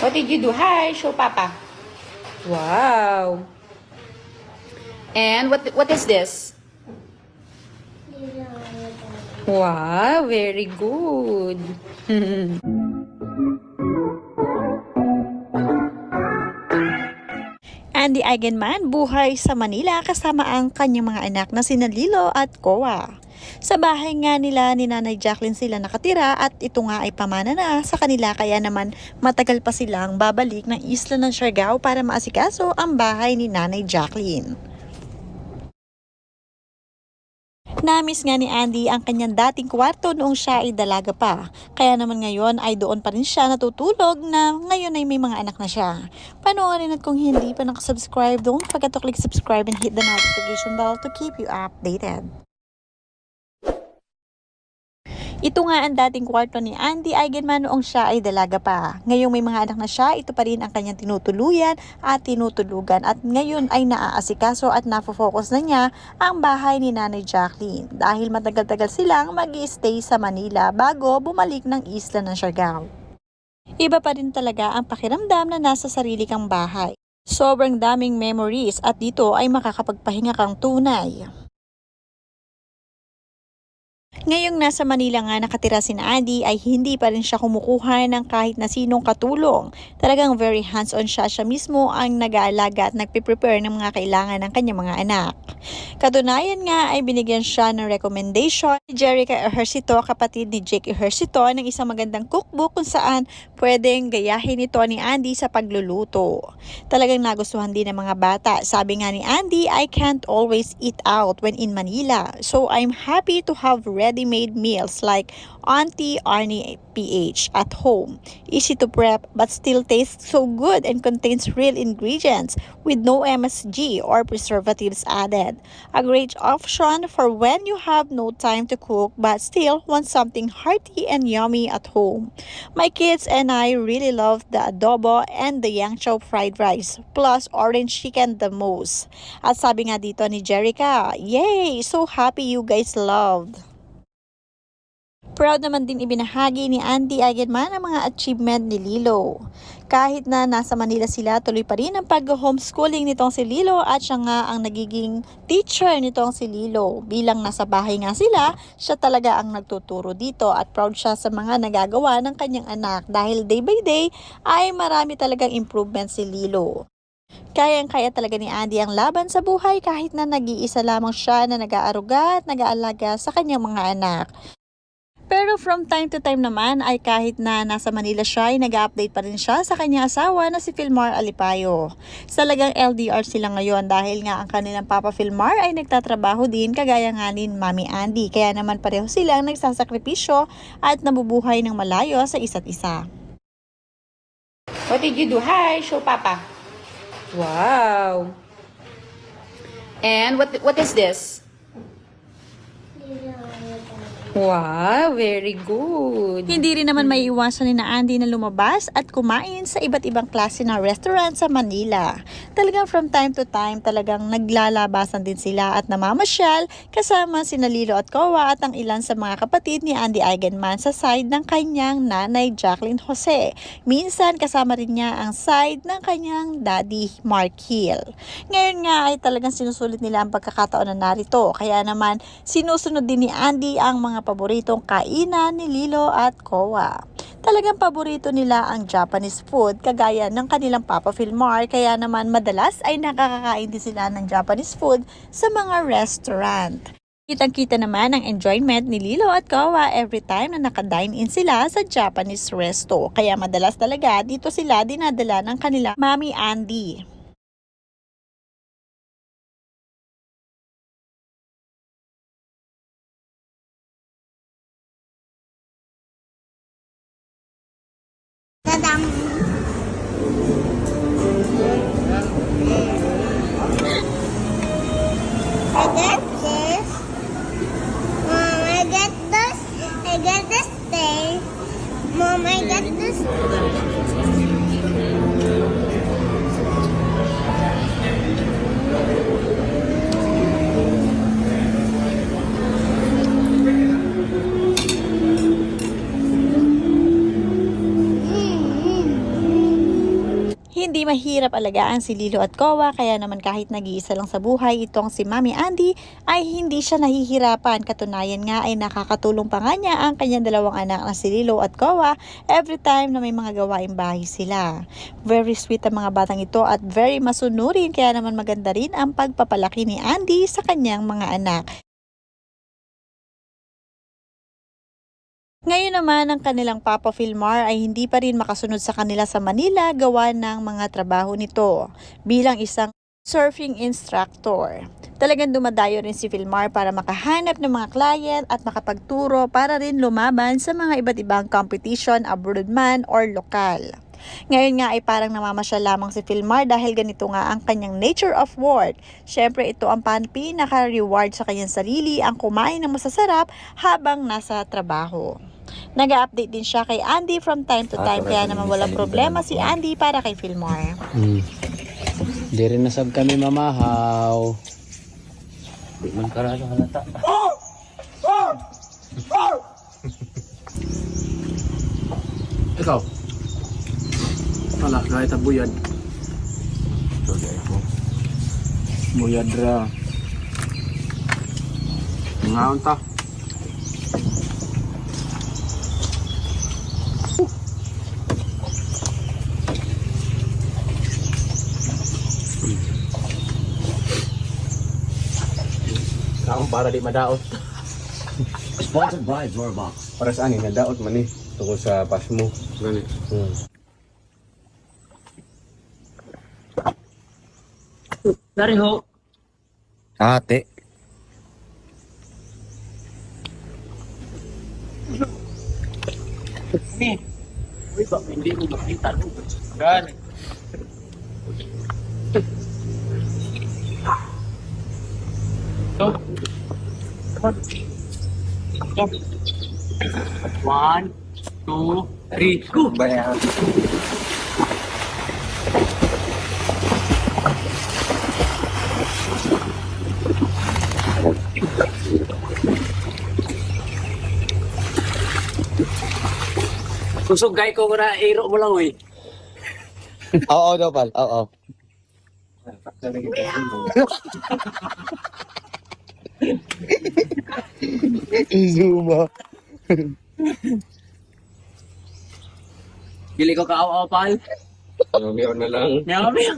What did you do? Hi, show Papa. Wow. And what is this? Wow, very good. Andy Eigenman buhay sa Manila kasama ang kanyang mga anak na sina Lilo at Koa. Sa bahay nga nila ni Nanay Jacqueline sila nakatira at ito nga ay pamana na sa kanila kaya naman matagal pa silang babalik ng isla ng Siargao para maasikaso ang bahay ni Nanay Jacqueline. Namiss nga ni Andy ang kanyang dating kwarto noong siya ay dalaga pa. Kaya naman ngayon ay doon pa rin siya natutulog na ngayon ay may mga anak na siya. Panoorin at kung hindi pa nakasubscribe, don't forget to click subscribe and hit the notification bell to keep you updated. Ito nga ang dating kwarto ni Andy Eigenman noong siya ay dalaga pa. Ngayong may mga anak na siya, ito pa rin ang kanyang tinutuluyan at tinutulugan at ngayon ay naaasikaso at nafo-focus na niya ang bahay ni Nanay Jacqueline dahil matagal-tagal silang mag-i-stay sa Manila bago bumalik ng isla ng Siargao. Iba pa rin talaga ang pakiramdam na nasa sarili kang bahay. Sobrang daming memories at dito ay makakapagpahinga kang tunay. Ngayong nasa Manila nga nakatira si Andy ay hindi pa rin siya kumukuha ng kahit na sinong katulong. Talagang very hands-on siya mismo ang nag-aalaga at nagpe-prepare ng mga kailangan ng kanyang mga anak. Katunayan nga ay binigyan siya ng recommendation ni Jerica Ejercito, kapatid ni Jake Ejercito, ng isang magandang cookbook kung saan pwedeng gayahin ito ni Andy sa pagluluto. Talagang nagustuhan din ng mga bata. Sabi nga ni Andy, I can't always eat out when in Manila. So I'm happy to have ready-made meals like Auntie Arnie PH at home. Easy to prep but still tastes so good and contains real ingredients with no MSG or preservatives added. A great option for when you have no time to cook but still want something hearty and yummy at home. My kids and I really love the adobo and the yang chow fried rice plus orange chicken the most. At sabi nga dito ni Jerica, yay! So happy you guys loved. Proud naman din ibinahagi ni Andy Eigenman ang mga achievement ni Lilo. Kahit na nasa Manila sila, tuloy pa rin ang pag-homeschooling nitong si Lilo at siya nga ang nagiging teacher nitong si Lilo. Bilang nasa bahay nga sila, siya talaga ang nagtuturo dito at proud siya sa mga nagagawa ng kanyang anak dahil day by day ay marami talagang improvement si Lilo. Kayang-kaya talaga ni Andy ang laban sa buhay kahit na nag-iisa lamang siya na nag-aaruga at nag-aalaga sa kanyang mga anak. Pero from time to time naman ay kahit na nasa Manila siya ay nag-update pa rin siya sa kanyang asawa na si Filmar Alipayo. Talagang LDR sila ngayon dahil nga ang kanilang Papa Filmar ay nagtatrabaho din kagaya nga ni Mami Andy. Kaya naman pareho silang nagsasakripisyo at nabubuhay ng malayo sa isa't isa. What did you do? Hi, show Papa. Wow. And what is this? Wow, very good. Hindi rin naman maiiwasan ni na Andy na lumabas at kumain sa iba't ibang klase ng restaurant sa Manila. Talagang from time to time talagang naglalabasan din sila at namamasyal kasama sina Lilo at Koa at ang ilan sa mga kapatid ni Andy Eigenman sa side ng kanyang nanay Jacqueline Jose. Minsan kasama rin niya ang side ng kanyang daddy Mark Hill. Ngayon nga ay talagang sinusulit nila ang pagkakataon na narito. Kaya naman sinusunod din ni Andy ang mga paboritong kainan ni Lilo at Koa. Talagang paborito nila ang Japanese food kagaya ng kanilang Papa Filmar kaya naman madalas ay nakakakain din sila ng Japanese food sa mga restaurant. Kitang-kita naman ang enjoyment ni Lilo at Koa every time na nakadine-in sila sa Japanese resto. Kaya madalas talaga dito sila dinadala ng kanilang Mami Andy. Tadam! I get this. Mom, I get this. I get this thing. Mom, I get this. Hindi mahirap alagaan si Lilo at Kowa, kaya naman kahit nag-iisa lang sa buhay itong si Mami Andy ay hindi siya nahihirapan. Katunayan nga ay nakakatulong pa nga niya ang kanyang dalawang anak na si Lilo at Kowa every time na may mga gawaing bahay sila. Very sweet ang mga batang ito at very masunurin, kaya naman maganda rin ang pagpapalaki ni Andy sa kanyang mga anak. Ngayon naman, ang kanilang Papa Filmar ay hindi pa rin makasunod sa kanila sa Manila gawa ng mga trabaho nito bilang isang surfing instructor. Talagang dumadayo rin si Filmar para makahanap ng mga client at makapagturo para rin lumaban sa mga iba't ibang competition abroad man or lokal. Ngayon nga ay parang namamasyal lamang si Filmar dahil ganito nga ang kanyang nature of work. Syempre ito ang pinaka-reward sa kanyang sarili, ang kumain ng masasarap habang nasa trabaho. Nag-update din siya kay Andy from time to time, kaya naman walang problema si Andy para kay Filmar. Di rin nasab kami mamahaw. Di man karado halata. Ikaw? Wala, kahit ang buyad. Buyad ra. Ngaon ta. Kaon para di madaot. Sponsored by Zorbox. Para sa ani nadaot man eh. Tungkol sa pasmo. Gani. Dari ho. Ate. Uy, ba hindi mo makita no. Gani. One, two, three, go! Bayan. Susugay ko na iro mo lang, uy. Oo daw pal. Oo. Izuma. Dili ko kaaw-aw, pal. Meron na lang. Meow, meow.